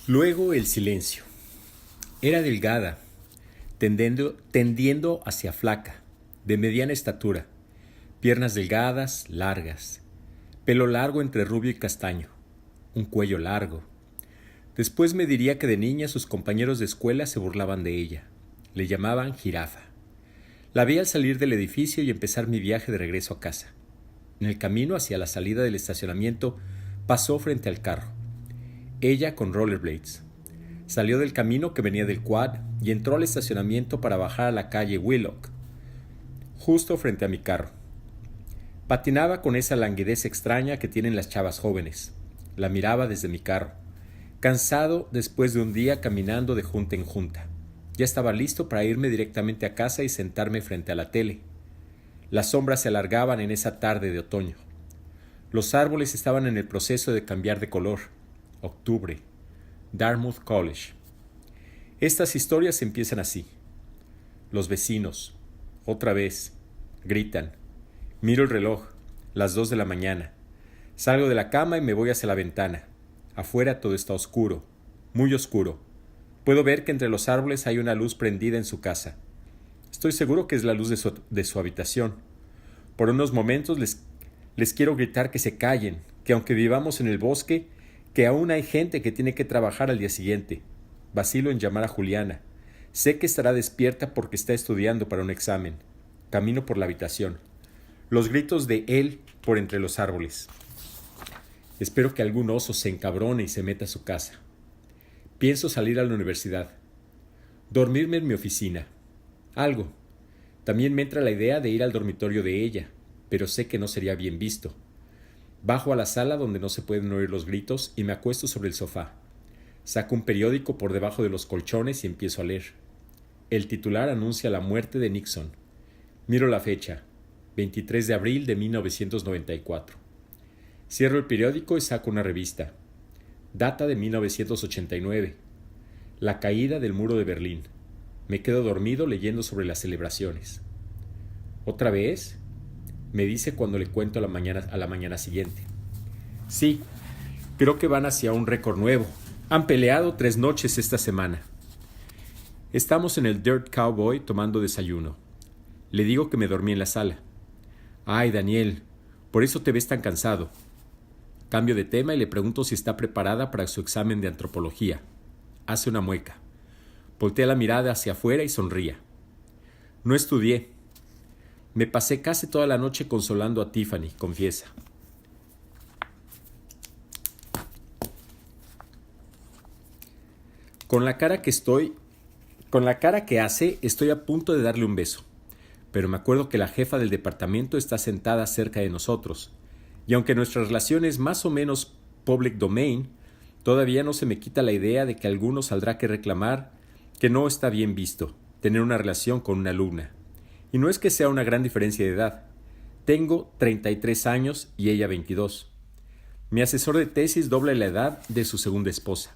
Luego el silencio. Era delgada, tendiendo hacia flaca, de mediana estatura, piernas delgadas, largas, pelo largo entre rubio y castaño, un cuello largo. Después me diría que de niña sus compañeros de escuela se burlaban de ella. Le llamaban jirafa. La vi al salir del edificio y empezar mi viaje de regreso a casa. En el camino hacia la salida del estacionamiento pasó frente al carro. Ella con rollerblades. Salió del camino que venía del quad y entró al estacionamiento para bajar a la calle Willock, justo frente a mi carro. Patinaba con esa languidez extraña que tienen las chavas jóvenes. La miraba desde mi carro, cansado después de un día caminando de junta en junta. Ya estaba listo para irme directamente a casa y sentarme frente a la tele. Las sombras se alargaban en esa tarde de otoño. Los árboles estaban en el proceso de cambiar de color. Octubre. Dartmouth College. Estas historias empiezan así. Los vecinos. Otra vez. Gritan. Miro el reloj. Las 2 de la mañana. Salgo de la cama y me voy hacia la ventana. Afuera todo está oscuro. Muy oscuro. Puedo ver que entre los árboles hay una luz prendida en su casa. Estoy seguro que es la luz de su habitación. Por unos momentos les quiero gritar que se callen, que aunque vivamos en el bosque, que aún hay gente que tiene que trabajar al día siguiente. Vacilo en llamar a Juliana. Sé que estará despierta porque está estudiando para un examen. Camino por la habitación. Los gritos de él por entre los árboles. Espero que algún oso se encabrone y se meta a su casa. Pienso salir a la universidad. Dormirme en mi oficina. Algo. También me entra la idea de ir al dormitorio de ella, pero sé que no sería bien visto. Bajo a la sala donde no se pueden oír los gritos y me acuesto sobre el sofá. Saco un periódico por debajo de los colchones y empiezo a leer. El titular anuncia la muerte de Nixon. Miro la fecha, 23 de abril de 1994. Cierro el periódico y saco una revista. Data de 1989. La caída del muro de Berlín. Me quedo dormido leyendo sobre las celebraciones. ¿Otra vez?, me dice cuando le cuento a la mañana siguiente. Sí, creo que van hacia un récord nuevo. Han peleado 3 noches esta semana. Estamos en el Dirt Cowboy tomando desayuno. Le digo que me dormí en la sala. Ay, Daniel, por eso te ves tan cansado. Cambio de tema y le pregunto si está preparada para su examen de antropología. Hace una mueca. Voltea la mirada hacia afuera y sonríe. No estudié. Me pasé casi toda la noche consolando a Tiffany, confiesa. Con la cara que hace, estoy a punto de darle un beso. Pero me acuerdo que la jefa del departamento está sentada cerca de nosotros. Y aunque nuestra relación es más o menos public domain, todavía no se me quita la idea de que alguno saldrá que reclamar que no está bien visto tener una relación con una alumna. Y no es que sea una gran diferencia de edad. Tengo 33 años y ella 22. Mi asesor de tesis dobla la edad de su segunda esposa.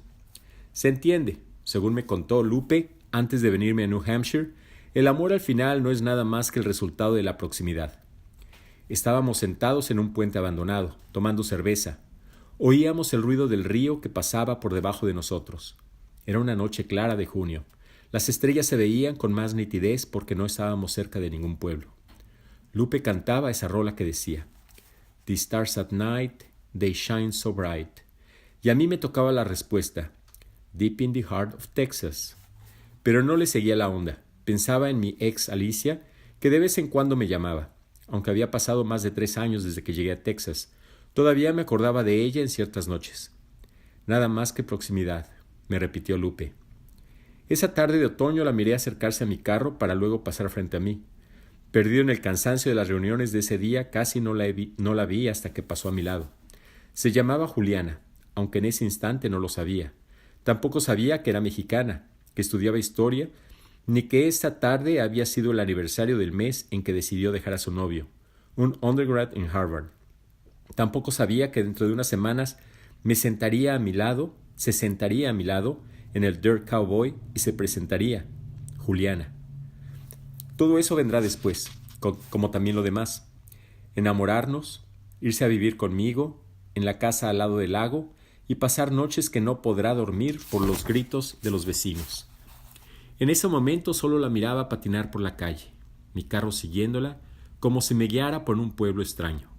Se entiende, según me contó Lupe antes de venirme a New Hampshire, el amor al final no es nada más que el resultado de la proximidad. Estábamos sentados en un puente abandonado, tomando cerveza. Oíamos el ruido del río que pasaba por debajo de nosotros. Era una noche clara de junio. Las estrellas se veían con más nitidez porque no estábamos cerca de ningún pueblo. Lupe cantaba esa rola que decía: The stars at night, they shine so bright. Y a mí me tocaba la respuesta: Deep in the heart of Texas. Pero no le seguía la onda. Pensaba en mi ex Alicia, que de vez en cuando me llamaba. Aunque había pasado más de 3 años desde que llegué a Texas, todavía me acordaba de ella en ciertas noches. Nada más que proximidad, me repitió Lupe. Esa tarde de otoño la miré acercarse a mi carro para luego pasar frente a mí. Perdido en el cansancio de las reuniones de ese día, casi no la vi hasta que pasó a mi lado. Se llamaba Juliana, aunque en ese instante no lo sabía. Tampoco sabía que era mexicana, que estudiaba historia, ni que esa tarde había sido el aniversario del mes en que decidió dejar a su novio, un undergrad en Harvard. Tampoco sabía que dentro de unas semanas se sentaría a mi lado en el Dirt Cowboy y se presentaría Juliana. Todo eso vendrá después, como también lo demás. Enamorarnos, irse a vivir conmigo, en la casa al lado del lago y pasar noches que no podrá dormir por los gritos de los vecinos. En ese momento solo la miraba patinar por la calle, mi carro siguiéndola, como si me guiara por un pueblo extraño.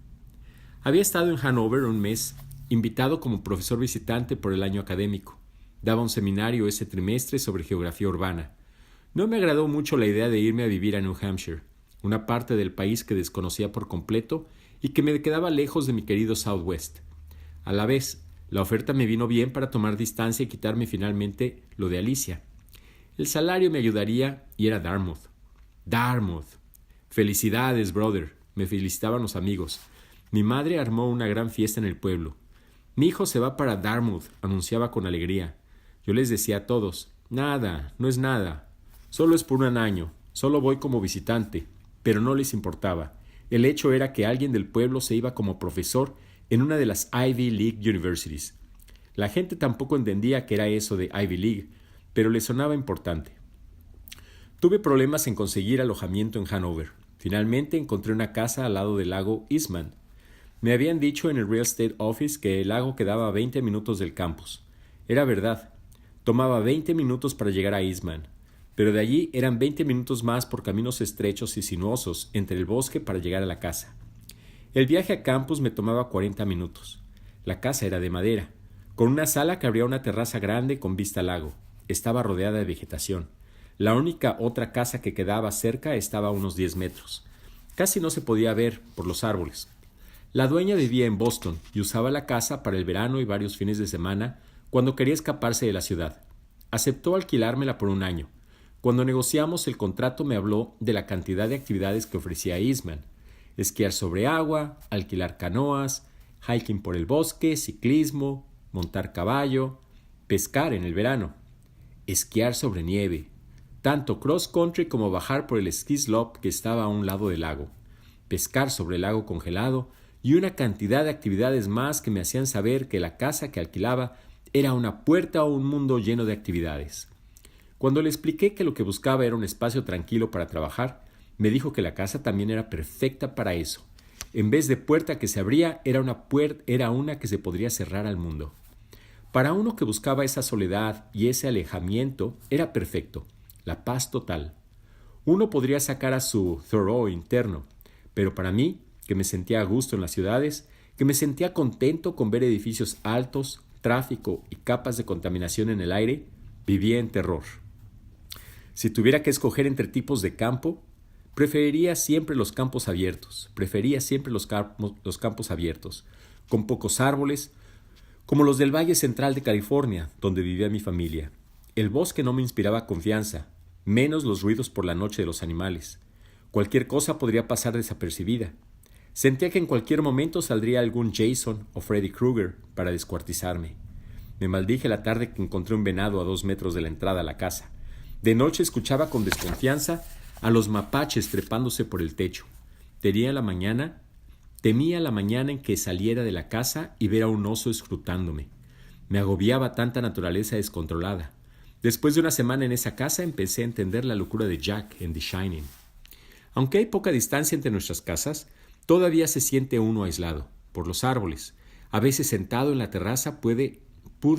Había estado en Hanover un mes, invitado como profesor visitante por el año académico. Daba un seminario ese trimestre sobre geografía urbana. No me agradó mucho la idea de irme a vivir a New Hampshire, una parte del país que desconocía por completo y que me quedaba lejos de mi querido Southwest. A la vez, la oferta me vino bien para tomar distancia y quitarme finalmente lo de Alicia. El salario me ayudaría y era Dartmouth. Dartmouth. Felicidades, brother, me felicitaban los amigos. Mi madre armó una gran fiesta en el pueblo. Mi hijo se va para Dartmouth, anunciaba con alegría. Yo les decía a todos, nada, no es nada. Solo es por un año, solo voy como visitante, pero no les importaba. El hecho era que alguien del pueblo se iba como profesor en una de las Ivy League Universities. La gente tampoco entendía qué era eso de Ivy League, pero le sonaba importante. Tuve problemas en conseguir alojamiento en Hanover. Finalmente encontré una casa al lado del lago Eastman. Me habían dicho en el Real Estate Office que el lago quedaba a 20 minutos del campus. Era verdad. Tomaba 20 minutos para llegar a Eastman, pero de allí eran 20 minutos más por caminos estrechos y sinuosos entre el bosque para llegar a la casa. El viaje a campus me tomaba 40 minutos. La casa era de madera, con una sala que abría una terraza grande con vista al lago. Estaba rodeada de vegetación. La única otra casa que quedaba cerca estaba a unos 10 metros. Casi no se podía ver por los árboles. La dueña vivía en Boston y usaba la casa para el verano y varios fines de semana cuando quería escaparse de la ciudad. Aceptó alquilármela por un año. Cuando negociamos el contrato me habló de la cantidad de actividades que ofrecía Eastman: esquiar sobre agua, alquilar canoas, hiking por el bosque, ciclismo, montar caballo, pescar en el verano, esquiar sobre nieve, tanto cross country como bajar por el ski slope que estaba a un lado del lago, pescar sobre el lago congelado y una cantidad de actividades más que me hacían saber que la casa que alquilaba era una puerta a un mundo lleno de actividades. Cuando le expliqué que lo que buscaba era un espacio tranquilo para trabajar, me dijo que la casa también era perfecta para eso. En vez de puerta que se abría, era una que se podría cerrar al mundo. Para uno que buscaba esa soledad y ese alejamiento, era perfecto, la paz total. Uno podría sacar a su Thoreau interno, pero para mí, que me sentía a gusto en las ciudades, que me sentía contento con ver edificios altos, tráfico y capas de contaminación en el aire, vivía en terror. Si tuviera que escoger entre tipos de campo, prefería siempre los campos abiertos, con pocos árboles, como los del Valle Central de California, donde vivía mi familia. El bosque no me inspiraba confianza, menos los ruidos por la noche de los animales. Cualquier cosa podría pasar desapercibida. Sentía que en cualquier momento saldría algún Jason o Freddy Krueger para descuartizarme. Me maldije la tarde que encontré un venado a 2 metros de la entrada a la casa. De noche escuchaba con desconfianza a los mapaches trepándose por el techo. Temía la mañana en que saliera de la casa y ver a un oso escrutándome. Me agobiaba tanta naturaleza descontrolada. Después de una semana en esa casa empecé a entender la locura de Jack en The Shining. Aunque hay poca distancia entre nuestras casas, todavía se siente uno aislado, por los árboles. A veces sentado en la terraza pude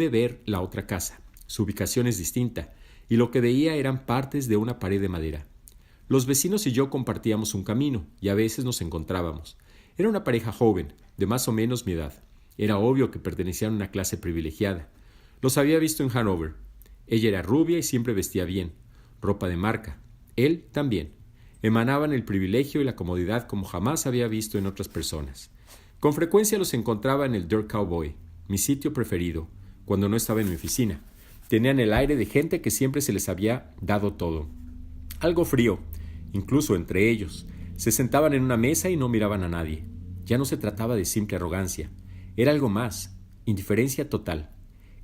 ver la otra casa. Su ubicación es distinta, y lo que veía eran partes de una pared de madera. Los vecinos y yo compartíamos un camino, y a veces nos encontrábamos. Era una pareja joven, de más o menos mi edad. Era obvio que pertenecían a una clase privilegiada. Los había visto en Hanover. Ella era rubia y siempre vestía bien, ropa de marca. Él también. Emanaban el privilegio y la comodidad como jamás había visto en otras personas. Con frecuencia los encontraba en el Dirt Cowboy, mi sitio preferido, cuando no estaba en mi oficina. Tenían el aire de gente que siempre se les había dado todo. Algo frío, incluso entre ellos. Se sentaban en una mesa y no miraban a nadie. Ya no se trataba de simple arrogancia. Era algo más, indiferencia total.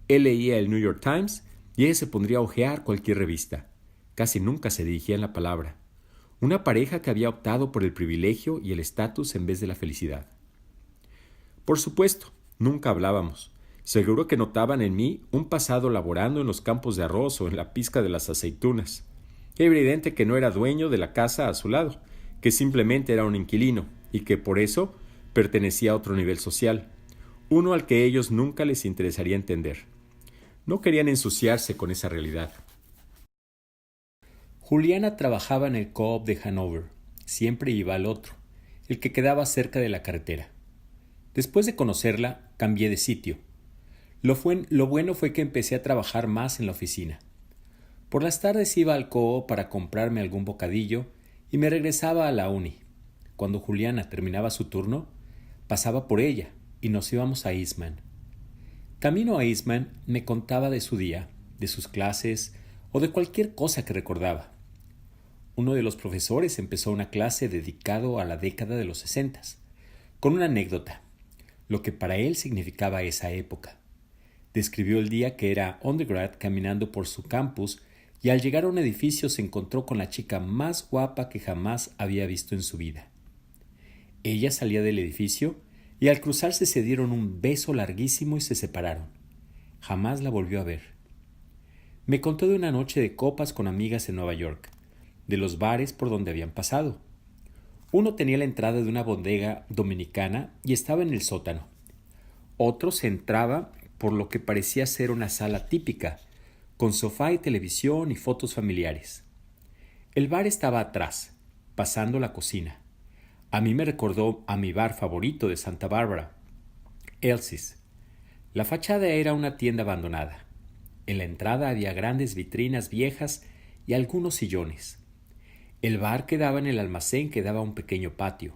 Él leía el New York Times y ella se pondría a hojear cualquier revista. Casi nunca se dirigían la palabra. Una pareja que había optado por el privilegio y el estatus en vez de la felicidad. Por supuesto, nunca hablábamos. Seguro que notaban en mí un pasado laborando en los campos de arroz o en la pizca de las aceitunas. Era evidente que no era dueño de la casa a su lado, que simplemente era un inquilino y que por eso pertenecía a otro nivel social. uno al que ellos nunca les interesaría entender. No querían ensuciarse con esa realidad. Juliana trabajaba en el Co-op de Hanover. Siempre iba al otro, el que quedaba cerca de la carretera. Después de conocerla, cambié de sitio. Lo bueno fue que empecé a trabajar más en la oficina. Por las tardes iba al Co-op para comprarme algún bocadillo y me regresaba a la uni. Cuando Juliana terminaba su turno, pasaba por ella y nos íbamos a Eastman. Camino a Eastman me contaba de su día, de sus clases o de cualquier cosa que recordaba. Uno de los profesores empezó una clase dedicado a la década de los 60, con una anécdota, lo que para él significaba esa época. Describió el día que era undergrad caminando por su campus y al llegar a un edificio se encontró con la chica más guapa que jamás había visto en su vida. Ella salía del edificio y al cruzarse se dieron un beso larguísimo y se separaron. Jamás la volvió a ver. Me contó de una noche de copas con amigas en Nueva York, de los bares por donde habían pasado. Uno tenía la entrada de una bodega dominicana y estaba en el sótano. Otro se entraba por lo que parecía ser una sala típica, con sofá y televisión y fotos familiares. El bar estaba atrás, pasando la cocina. A mí me recordó a mi bar favorito de Santa Bárbara, Elsie's. La fachada era una tienda abandonada. En la entrada había grandes vitrinas viejas y algunos sillones. El bar quedaba en el almacén que daba a un pequeño patio.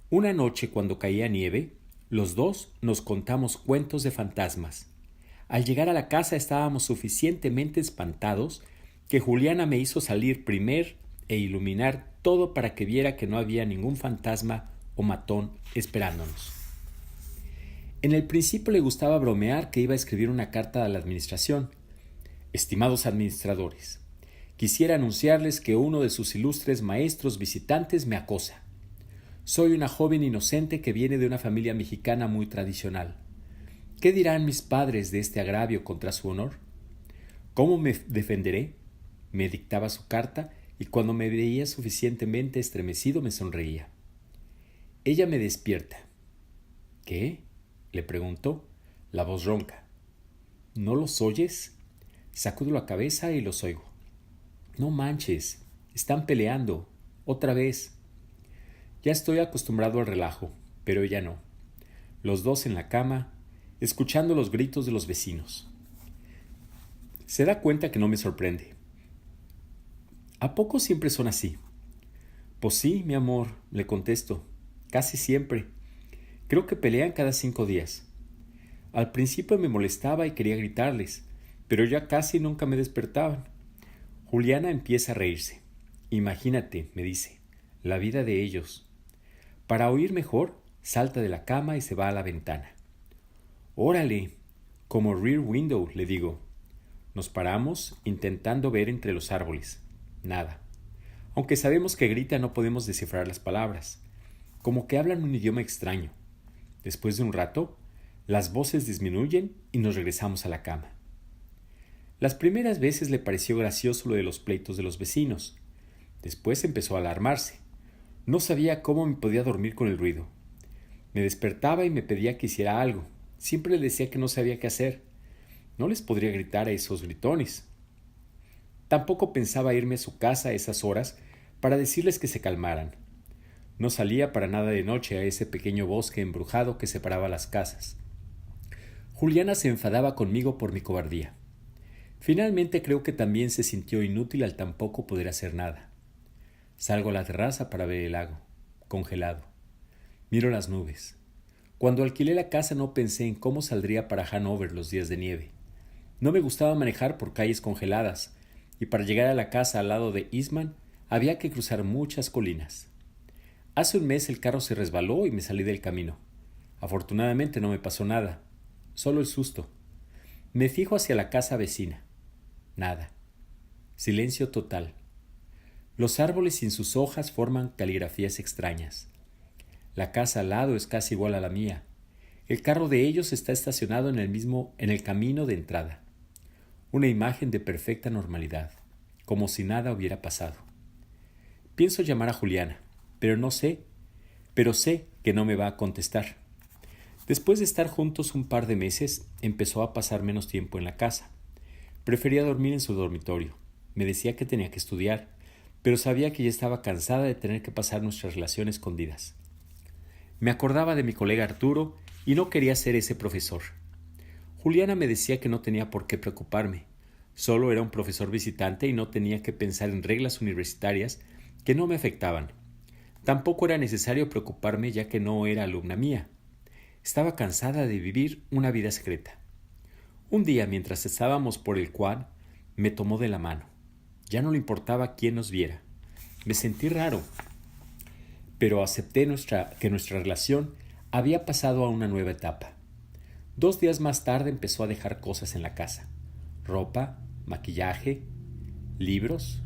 Una noche, cuando caía nieve, los dos nos contamos cuentos de fantasmas. Al llegar a la casa estábamos suficientemente espantados que Juliana me hizo salir primero e iluminar todo para que viera que no había ningún fantasma o matón esperándonos. En el principio le gustaba bromear que iba a escribir una carta a la administración. Estimados administradores, quisiera anunciarles que uno de sus ilustres maestros visitantes me acosa. Soy una joven inocente que viene de una familia mexicana muy tradicional. ¿Qué dirán mis padres de este agravio contra su honor? ¿Cómo me defenderé? Me dictaba su carta y cuando me veía suficientemente estremecido me sonreía. Ella me despierta. ¿Qué? Le preguntó, la voz ronca. ¿No los oyes? Sacudo la cabeza y los oigo. No manches, están peleando, otra vez. Ya estoy acostumbrado al relajo, pero ella no. Los dos en la cama, escuchando los gritos de los vecinos. Se da cuenta que no me sorprende. ¿A poco siempre son así? Pues sí, mi amor, le contesto, casi siempre. Creo que pelean cada 5 días. Al principio me molestaba y quería gritarles, pero ya casi nunca me despertaban. Juliana empieza a reírse. Imagínate, me dice, la vida de ellos. Para oír mejor, salta de la cama y se va a la ventana. Órale, como Rear Window, le digo. Nos paramos intentando ver entre los árboles. Nada. Aunque sabemos que grita no podemos descifrar las palabras. Como que hablan un idioma extraño. Después de un rato, las voces disminuyen y nos regresamos a la cama. Las primeras veces le pareció gracioso lo de los pleitos de los vecinos. Después empezó a alarmarse. No sabía cómo me podía dormir con el ruido. Me despertaba y me pedía que hiciera algo. Siempre le decía que no sabía qué hacer. No les podría gritar a esos gritones. Tampoco pensaba irme a su casa a esas horas para decirles que se calmaran. No salía para nada de noche a ese pequeño bosque embrujado que separaba las casas. Juliana se enfadaba conmigo por mi cobardía. Finalmente creo que también se sintió inútil al tampoco poder hacer nada. Salgo a la terraza para ver el lago, congelado. Miro las nubes. Cuando alquilé la casa no pensé en cómo saldría para Hanover los días de nieve. No me gustaba manejar por calles congeladas, y para llegar a la casa al lado de Eastman había que cruzar muchas colinas. Hace un mes el carro se resbaló y me salí del camino. Afortunadamente no me pasó nada, solo el susto. Me fijo hacia la casa vecina. Nada. Silencio total. Los árboles sin sus hojas forman caligrafías extrañas. La casa al lado es casi igual a la mía. El carro de ellos está estacionado en el camino de entrada. Una imagen de perfecta normalidad, como si nada hubiera pasado. Pienso llamar a Juliana, pero sé que no me va a contestar. Después de estar juntos un par de meses, empezó a pasar menos tiempo en la casa. Prefería dormir en su dormitorio. Me decía que tenía que estudiar, pero sabía que ya estaba cansada de tener que pasar nuestra relación escondidas. Me acordaba de mi colega Arturo y no quería ser ese profesor. Juliana me decía que no tenía por qué preocuparme. Solo era un profesor visitante y no tenía que pensar en reglas universitarias que no me afectaban. Tampoco era necesario preocuparme ya que no era alumna mía. Estaba cansada de vivir una vida secreta. Un día, mientras estábamos por el quad, me tomó de la mano. Ya no le importaba quién nos viera. Me sentí raro, pero acepté que nuestra relación había pasado a una nueva etapa. 2 días más tarde empezó a dejar cosas en la casa. Ropa, maquillaje, libros.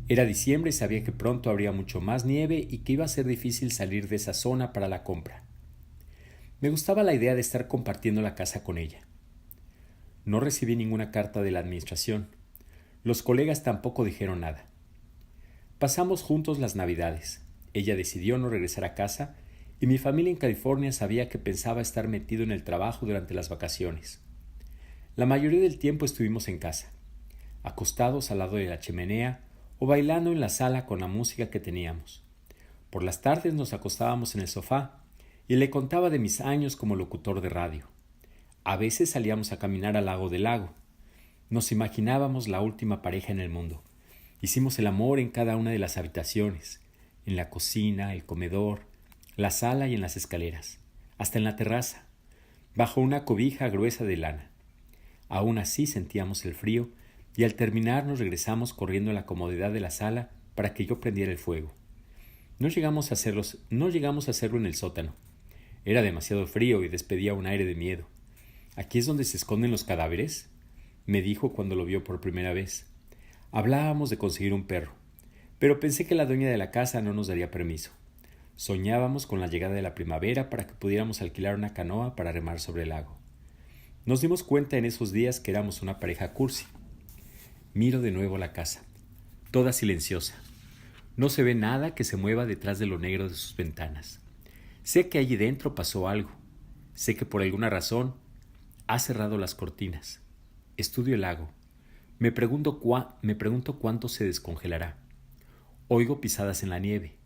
Era diciembre y sabía que pronto habría mucho más nieve y que iba a ser difícil salir de esa zona para la compra. Me gustaba la idea de estar compartiendo la casa con ella. No recibí ninguna carta de la administración. Los colegas tampoco dijeron nada. Pasamos juntos las Navidades. Ella decidió no regresar a casa y mi familia en California sabía que pensaba estar metido en el trabajo durante las vacaciones. La mayoría del tiempo estuvimos en casa, acostados al lado de la chimenea o bailando en la sala con la música que teníamos. Por las tardes nos acostábamos en el sofá y le contaba de mis años como locutor de radio. A veces salíamos a caminar al lago del lago. Nos imaginábamos la última pareja en el mundo. Hicimos el amor en cada una de las habitaciones, en la cocina, el comedor, la sala y en las escaleras, hasta en la terraza, bajo una cobija gruesa de lana. Aún así sentíamos el frío y al terminar nos regresamos corriendo a la comodidad de la sala para que yo prendiera el fuego. No llegamos a hacerlo en el sótano. Era demasiado frío y despedía un aire de miedo. ¿Aquí es donde se esconden los cadáveres?, me dijo cuando lo vio por primera vez. Hablábamos de conseguir un perro, pero pensé que la dueña de la casa no nos daría permiso. Soñábamos con la llegada de la primavera para que pudiéramos alquilar una canoa para remar sobre el lago. Nos dimos cuenta en esos días que éramos una pareja cursi. Miro de nuevo la casa, toda silenciosa. No se ve nada que se mueva detrás de lo negro de sus ventanas. Sé que allí dentro pasó algo. Sé que por alguna razón ha cerrado las cortinas. Estudio el lago. Me pregunto cuánto se descongelará. Oigo pisadas en la nieve.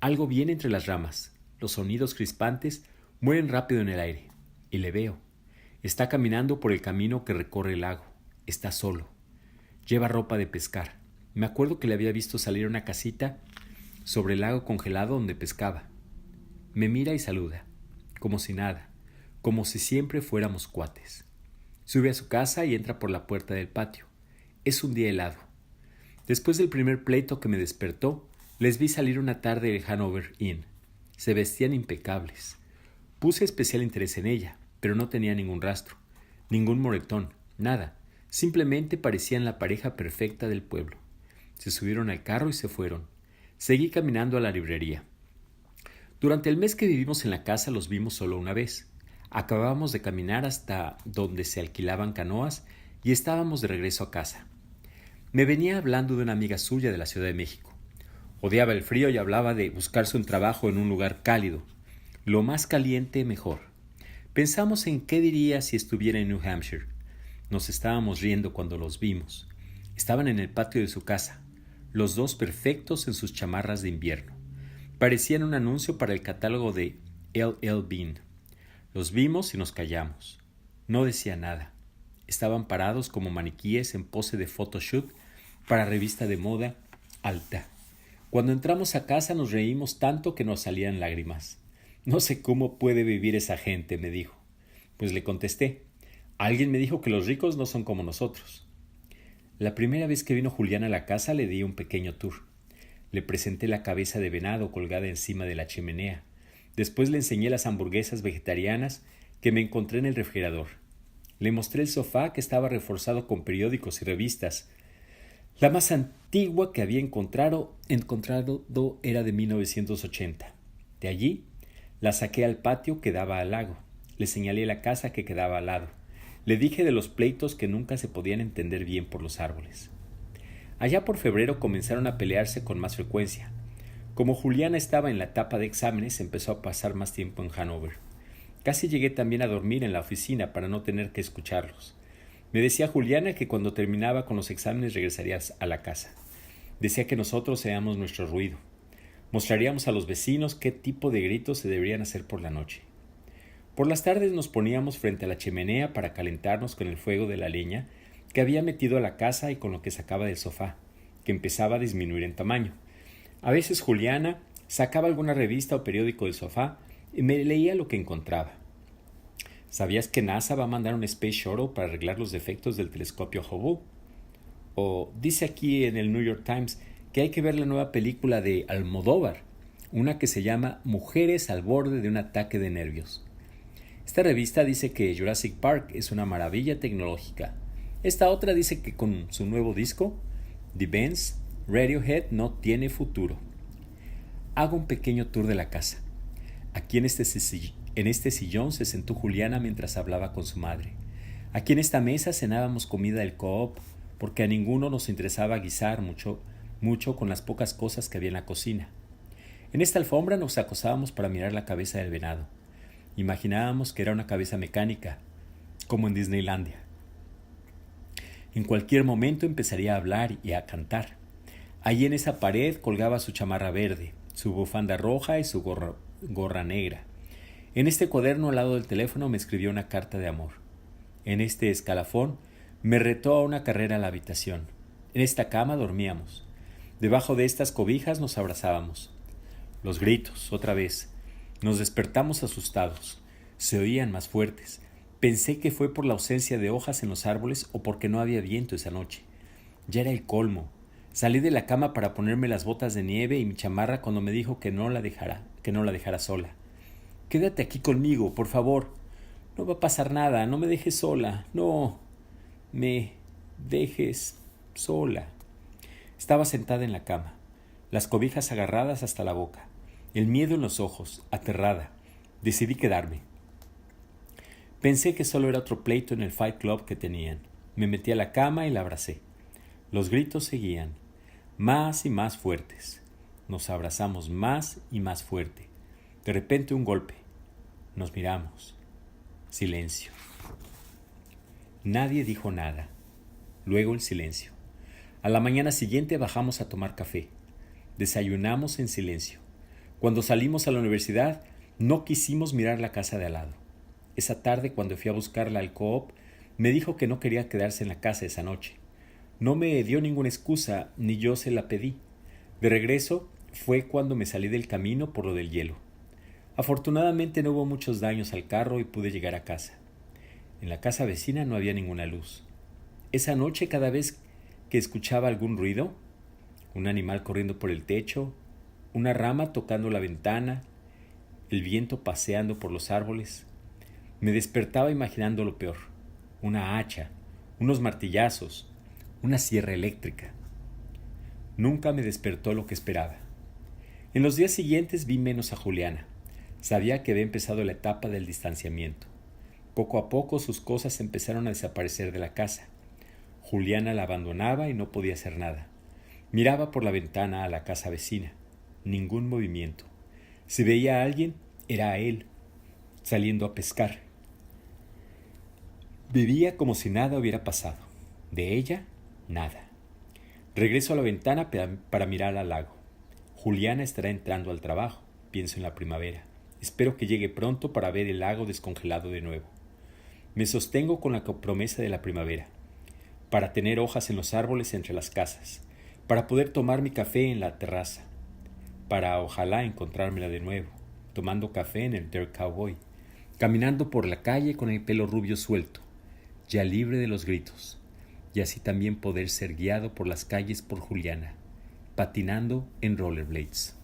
Algo viene entre las ramas. Los sonidos crispantes mueren rápido en el aire. Y le veo. Está caminando por el camino que recorre el lago. Está solo. Lleva ropa de pescar. Me acuerdo que le había visto salir a una casita sobre el lago congelado donde pescaba. Me mira y saluda, como si nada, como si siempre fuéramos cuates. Sube a su casa y entra por la puerta del patio. Es un día helado. Después del primer pleito que me despertó, les vi salir una tarde del Hanover Inn. Se vestían impecables. Puse especial interés en ella, pero no tenía ningún rastro, ningún moretón, nada. Simplemente parecían la pareja perfecta del pueblo. Se subieron al carro y se fueron. Seguí caminando a la librería. Durante el mes que vivimos en la casa los vimos solo una vez. Acabábamos de caminar hasta donde se alquilaban canoas y estábamos de regreso a casa. Me venía hablando de una amiga suya de la Ciudad de México. Odiaba el frío y hablaba de buscarse un trabajo en un lugar cálido. Lo más caliente, mejor. Pensamos en qué diría si estuviera en New Hampshire. Nos estábamos riendo cuando los vimos. Estaban en el patio de su casa, los dos perfectos en sus chamarras de invierno. Parecían un anuncio para el catálogo de L.L. Bean. Los vimos y nos callamos. No decía nada. Estaban parados como maniquíes en pose de photoshoot para revista de moda alta. Cuando entramos a casa nos reímos tanto que nos salían lágrimas. No sé cómo puede vivir esa gente, me dijo. Pues le contesté. Alguien me dijo que los ricos no son como nosotros. La primera vez que vino Juliana a la casa le di un pequeño tour. Le presenté la cabeza de venado colgada encima de la chimenea. Después le enseñé las hamburguesas vegetarianas que me encontré en el refrigerador. Le mostré el sofá que estaba reforzado con periódicos y revistas. La más antigua que había encontrado era de 1980. De allí la saqué al patio que daba al lago. Le señalé la casa que quedaba al lado. Le dije de los pleitos que nunca se podían entender bien por los árboles. Allá por febrero comenzaron a pelearse con más frecuencia. Como Juliana estaba en la etapa de exámenes, empezó a pasar más tiempo en Hanover. Casi llegué también a dormir en la oficina para no tener que escucharlos. Me decía Juliana que cuando terminaba con los exámenes regresarías a la casa. Decía que nosotros seamos nuestro ruido. Mostraríamos a los vecinos qué tipo de gritos se deberían hacer por la noche. Por las tardes nos poníamos frente a la chimenea para calentarnos con el fuego de la leña que había metido a la casa y con lo que sacaba del sofá, que empezaba a disminuir en tamaño. A veces Juliana sacaba alguna revista o periódico del sofá y me leía lo que encontraba. ¿Sabías que NASA va a mandar un Space Shuttle para arreglar los defectos del telescopio Hubble? O dice aquí en el New York Times que hay que ver la nueva película de Almodóvar, una que se llama Mujeres al borde de un ataque de nervios. Esta revista dice que Jurassic Park es una maravilla tecnológica. Esta otra dice que con su nuevo disco, The Bends, Radiohead no tiene futuro. Hago un pequeño tour de la casa. Aquí en este sillón se sentó Juliana mientras hablaba con su madre. Aquí en esta mesa cenábamos comida del co-op, porque a ninguno nos interesaba guisar mucho con las pocas cosas que había en la cocina. En esta alfombra nos acosábamos para mirar la cabeza del venado. Imaginábamos que era una cabeza mecánica, como en Disneylandia. En cualquier momento empezaría a hablar y a cantar. Allí en esa pared colgaba su chamarra verde, su bufanda roja y su gorra negra. En este cuaderno al lado del teléfono me escribió una carta de amor. En este escalafón me retó a una carrera a la habitación. En esta cama dormíamos. Debajo de estas cobijas nos abrazábamos. Los gritos, otra vez. Nos despertamos asustados. Se oían más fuertes. Pensé que fue por la ausencia de hojas en los árboles o porque no había viento esa noche. Ya era el colmo. Salí de la cama para ponerme las botas de nieve y mi chamarra cuando me dijo que no la dejara sola. Quédate aquí conmigo, por favor. No va a pasar nada, no me dejes sola. No me dejes sola. Estaba sentada en la cama, las cobijas agarradas hasta la boca, el miedo en los ojos, aterrada. Decidí quedarme. Pensé que solo era otro pleito en el Fight Club que tenían. Me metí a la cama y la abracé. Los gritos seguían, más y más fuertes. Nos abrazamos más y más fuerte. De repente un golpe. Nos miramos. Silencio. Nadie dijo nada. Luego el silencio. A la mañana siguiente bajamos a tomar café. Desayunamos en silencio. Cuando salimos a la universidad, no quisimos mirar la casa de al lado. Esa tarde, cuando fui a buscarla al co-op, me dijo que no quería quedarse en la casa esa noche. No me dio ninguna excusa, ni yo se la pedí. De regreso, fue cuando me salí del camino por lo del hielo. Afortunadamente no hubo muchos daños al carro y pude llegar a casa. En la casa vecina no había ninguna luz. Esa noche, cada vez que escuchaba algún ruido, un animal corriendo por el techo, una rama tocando la ventana, el viento paseando por los árboles, me despertaba imaginando lo peor: una hacha, unos martillazos, una sierra eléctrica. Nunca me despertó lo que esperaba. En los días siguientes vi menos a Juliana. Sabía que había empezado la etapa del distanciamiento. Poco a poco sus cosas empezaron a desaparecer de la casa. Juliana la abandonaba y no podía hacer nada. Miraba por la ventana a la casa vecina. Ningún movimiento. Si veía a alguien, era a él, saliendo a pescar. Vivía como si nada hubiera pasado. De ella, nada. Regreso a la ventana para mirar al lago. Juliana estará entrando al trabajo. Pienso en la primavera. Espero que llegue pronto para ver el lago descongelado de nuevo. Me sostengo con la promesa de la primavera, para tener hojas en los árboles entre las casas, para poder tomar mi café en la terraza, para ojalá encontrármela de nuevo, tomando café en el Dirt Cowboy, caminando por la calle con el pelo rubio suelto, ya libre de los gritos, y así también poder ser guiado por las calles por Juliana, patinando en rollerblades.